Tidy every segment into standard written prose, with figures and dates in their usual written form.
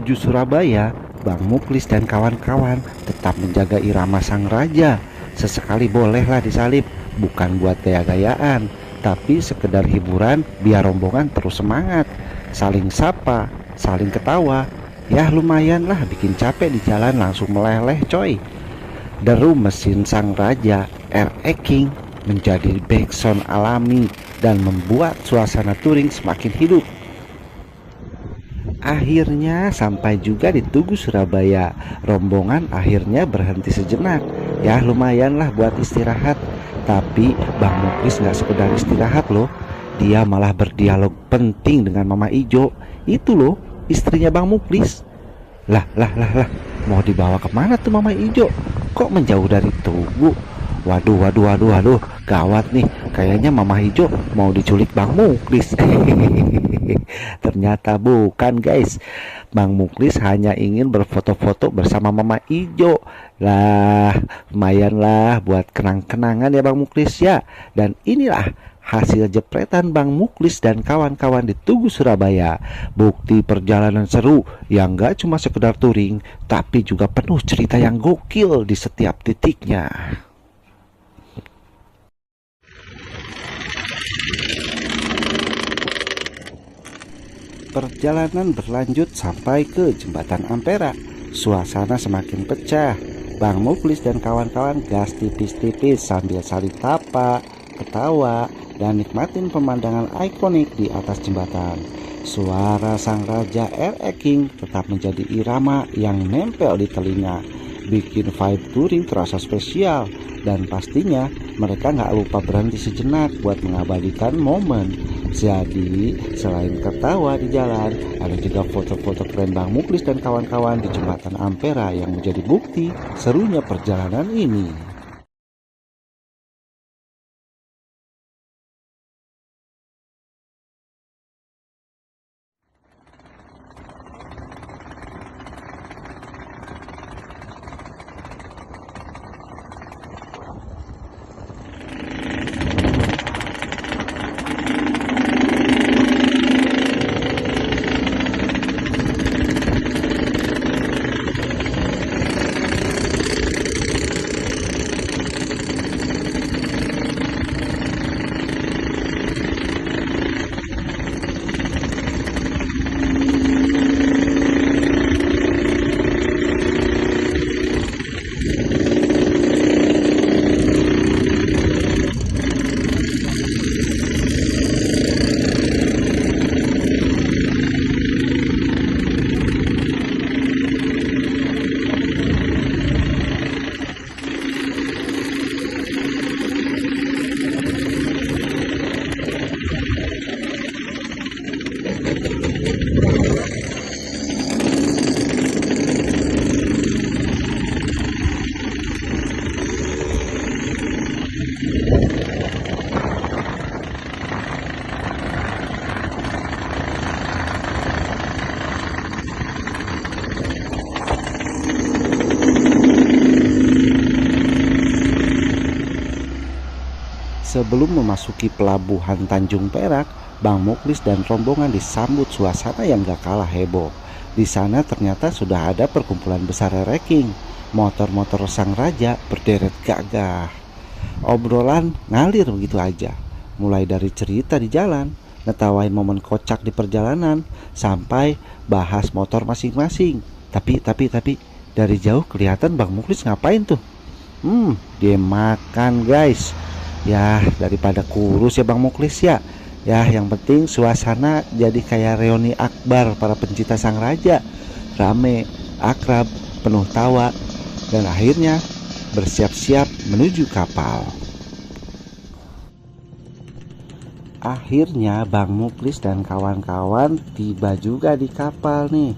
menuju Surabaya, Bang Muklis dan kawan-kawan tetap menjaga irama sang raja. Sesekali bolehlah disalip, bukan buat gaya-gayaan, tapi sekedar hiburan biar rombongan terus semangat. Saling sapa, saling ketawa. Ya lumayan lah bikin capek di jalan langsung meleleh coy. Deru mesin sang raja R.E. King menjadi backsound alami dan membuat suasana touring semakin hidup. Akhirnya sampai juga di Tugu Surabaya. Rombongan akhirnya berhenti sejenak. Ya lumayan lah buat istirahat. Tapi Bang Muklis gak sekedar istirahat loh. Dia malah berdialog penting dengan Mama Ijo. Itu loh istrinya Bang Muklis. Lah, mau dibawa kemana tuh Mama Ijo? Kok menjauh dari Tugu? Waduh, gawat nih. Kayaknya Mama Ijo mau diculik Bang Muklis. Ternyata bukan guys. Bang Muklis hanya ingin berfoto-foto bersama Mama Ijo. Lah, lumayan lah buat kenang-kenangan ya Bang Muklis ya. Dan inilah hasil jepretan Bang Muklis dan kawan-kawan di Tugu Surabaya. Bukti perjalanan seru yang gak cuma sekedar touring, tapi juga penuh cerita yang gokil di setiap titiknya. Perjalanan berlanjut sampai ke Jembatan Ampera. Suasana semakin pecah. Bang Muklis dan kawan-kawan gas tipis-tipis sambil saling tapa, ketawa, dan nikmatin pemandangan ikonik di atas jembatan. Suara sang raja R.E. King tetap menjadi irama yang nempel di telinga, bikin vibe touring terasa spesial. Dan pastinya mereka nggak lupa berhenti sejenak buat mengabadikan momen. Jadi selain ketawa di jalan, ada juga foto-foto keren Bang Muklis dan kawan-kawan di Jembatan Ampera yang menjadi bukti serunya perjalanan ini. Sebelum memasuki pelabuhan Tanjung Perak, Bang Muklis dan rombongan disambut suasana yang gak kalah heboh. Di sana ternyata sudah ada perkumpulan besar ranking. Motor-motor sang raja berderet gagah. Obrolan ngalir begitu aja. Mulai dari cerita di jalan, ngetawain momen kocak di perjalanan, sampai bahas motor masing-masing. Tapi dari jauh kelihatan Bang Muklis ngapain tuh? Dia makan guys. Ya daripada kurus ya Bang Muklis ya. Ya yang penting suasana jadi kayak reuni akbar para pencinta sang raja. Rame, akrab, penuh tawa, dan akhirnya bersiap-siap menuju kapal. Akhirnya Bang Muklis dan kawan-kawan tiba juga di kapal nih.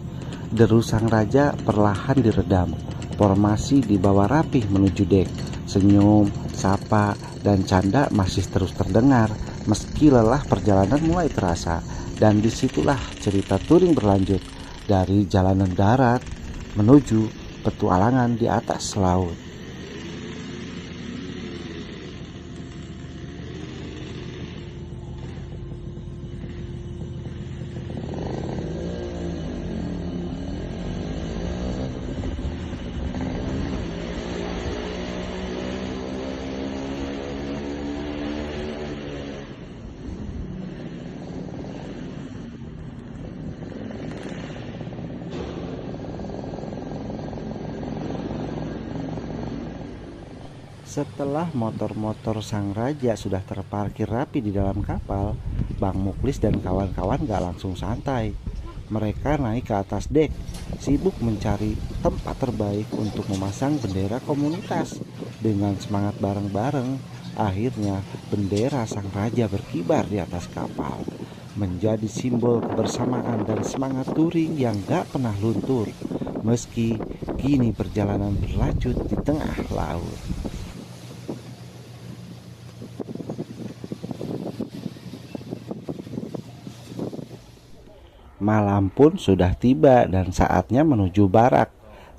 Deru sang raja perlahan diredam. Formasi dibawa rapih menuju dek. Senyum, sapa, dan canda masih terus terdengar meski lelah perjalanan mulai terasa. Dan disitulah cerita touring berlanjut dari jalanan darat menuju petualangan di atas laut. Setelah motor-motor sang raja sudah terparkir rapi di dalam kapal, Bang Muklis dan kawan-kawan gak langsung santai. Mereka naik ke atas dek, sibuk mencari tempat terbaik untuk memasang bendera komunitas. Dengan semangat bareng-bareng, akhirnya bendera sang raja berkibar di atas kapal, menjadi simbol kebersamaan dan semangat touring yang gak pernah luntur, meski kini perjalanan berlanjut di tengah laut. Malam pun sudah tiba dan saatnya menuju barak.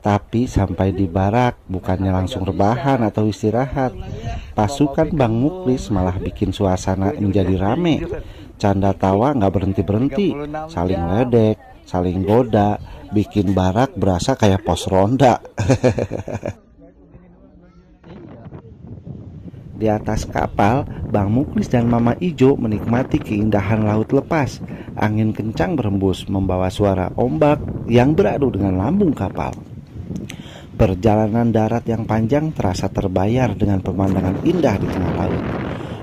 Tapi sampai di barak bukannya langsung rebahan atau istirahat. Pasukan Bang Muklis malah bikin suasana menjadi rame. Canda tawa gak berhenti-berhenti, saling ledek, saling goda, bikin barak berasa kayak pos ronda. Di atas kapal, Bang Muklis dan Mama Ijo menikmati keindahan laut lepas. Angin kencang berembus membawa suara ombak yang beradu dengan lambung kapal. Perjalanan darat yang panjang terasa terbayar dengan pemandangan indah di tengah laut.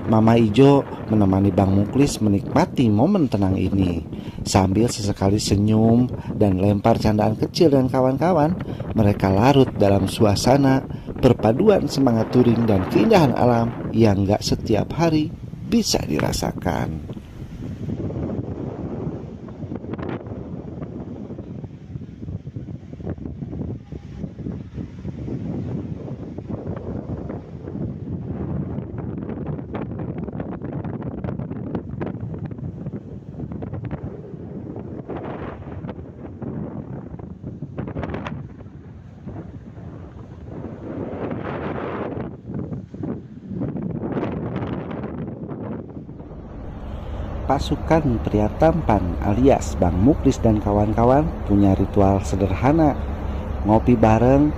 Mama Ijo menemani Bang Muklis menikmati momen tenang ini. Sambil sesekali senyum dan lempar candaan kecil dengan kawan-kawan, mereka larut dalam suasana perpaduan semangat touring dan keindahan alam yang gak setiap hari bisa dirasakan. Pasukan pria tampan alias Bang Muklis dan kawan-kawan punya ritual sederhana. Ngopi bareng,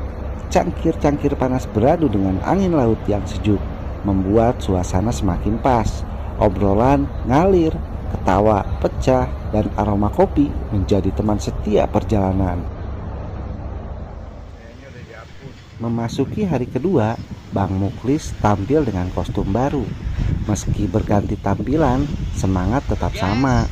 cangkir-cangkir panas beradu dengan angin laut yang sejuk, membuat suasana semakin pas. Obrolan ngalir, ketawa pecah, dan aroma kopi menjadi teman setiap perjalanan. Memasuki hari kedua, Bang Muklis tampil dengan kostum baru. Meski berganti tampilan, semangat tetap sama.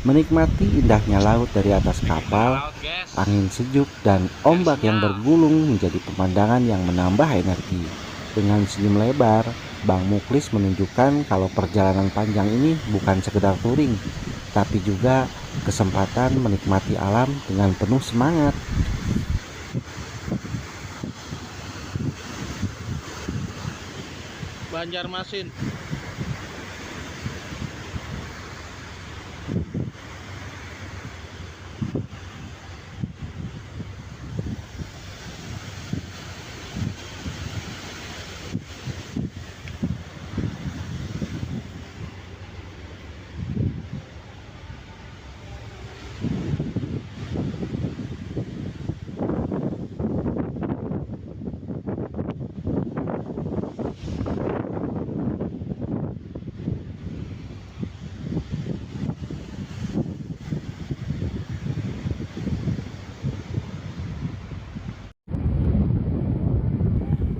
Menikmati indahnya laut dari atas kapal, angin sejuk dan ombak yang bergulung menjadi pemandangan yang menambah energi. Dengan senyum lebar, Bang Muklis menunjukkan kalau perjalanan panjang ini bukan sekedar touring, tapi juga kesempatan menikmati alam dengan penuh semangat. Banjarmasin.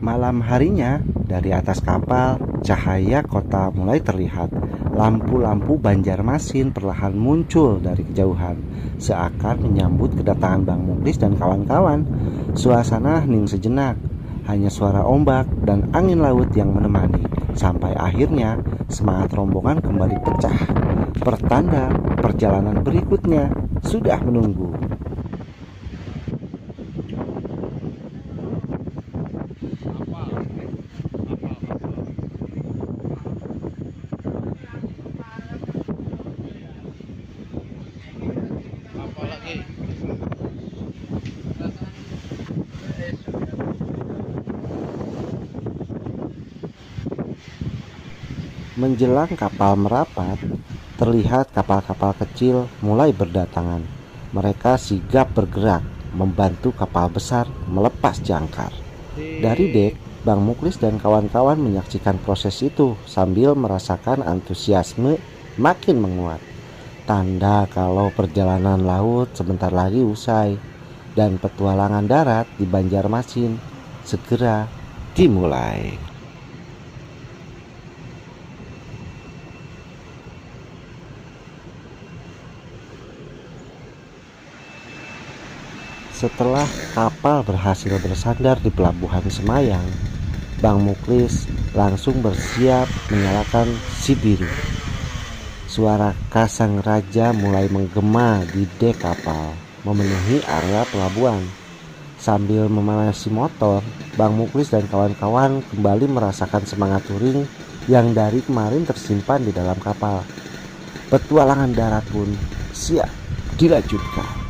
Malam harinya, dari atas kapal, cahaya kota mulai terlihat. Lampu-lampu Banjarmasin perlahan muncul dari kejauhan, seakan menyambut kedatangan Bang Muklis dan kawan-kawan. Suasana hening sejenak, hanya suara ombak dan angin laut yang menemani. Sampai akhirnya, semangat rombongan kembali pecah. Pertanda perjalanan berikutnya sudah menunggu. Menjelang kapal merapat, terlihat kapal-kapal kecil mulai berdatangan. Mereka sigap bergerak, membantu kapal besar melepas jangkar. Dari dek, Bang Muklis dan kawan-kawan menyaksikan proses itu sambil merasakan antusiasme makin menguat. Tanda kalau perjalanan laut sebentar lagi usai dan petualangan darat di Banjarmasin segera dimulai. Setelah kapal berhasil bersandar di pelabuhan Semayang, Bang Muklis langsung bersiap menyalakan si biru. Suara Kasang Raja mulai menggema di dek kapal, memenuhi area pelabuhan. Sambil memanasi motor, Bang Muklis dan kawan-kawan kembali merasakan semangat touring yang dari kemarin tersimpan di dalam kapal. Petualangan darat pun siap dilanjutkan.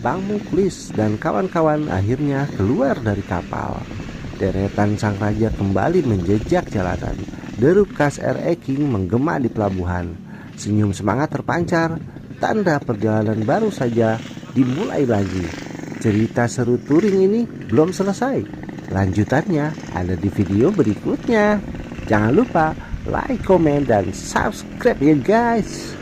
Bang Muklis dan kawan-kawan akhirnya keluar dari kapal. Deretan sang raja kembali menjejak jalanan. Deru Kas R.E. King menggema di pelabuhan. Senyum semangat terpancar, tanda perjalanan baru saja dimulai lagi. Cerita seru touring ini belum selesai. Lanjutannya ada di video berikutnya. Jangan lupa like, komen, dan subscribe ya guys.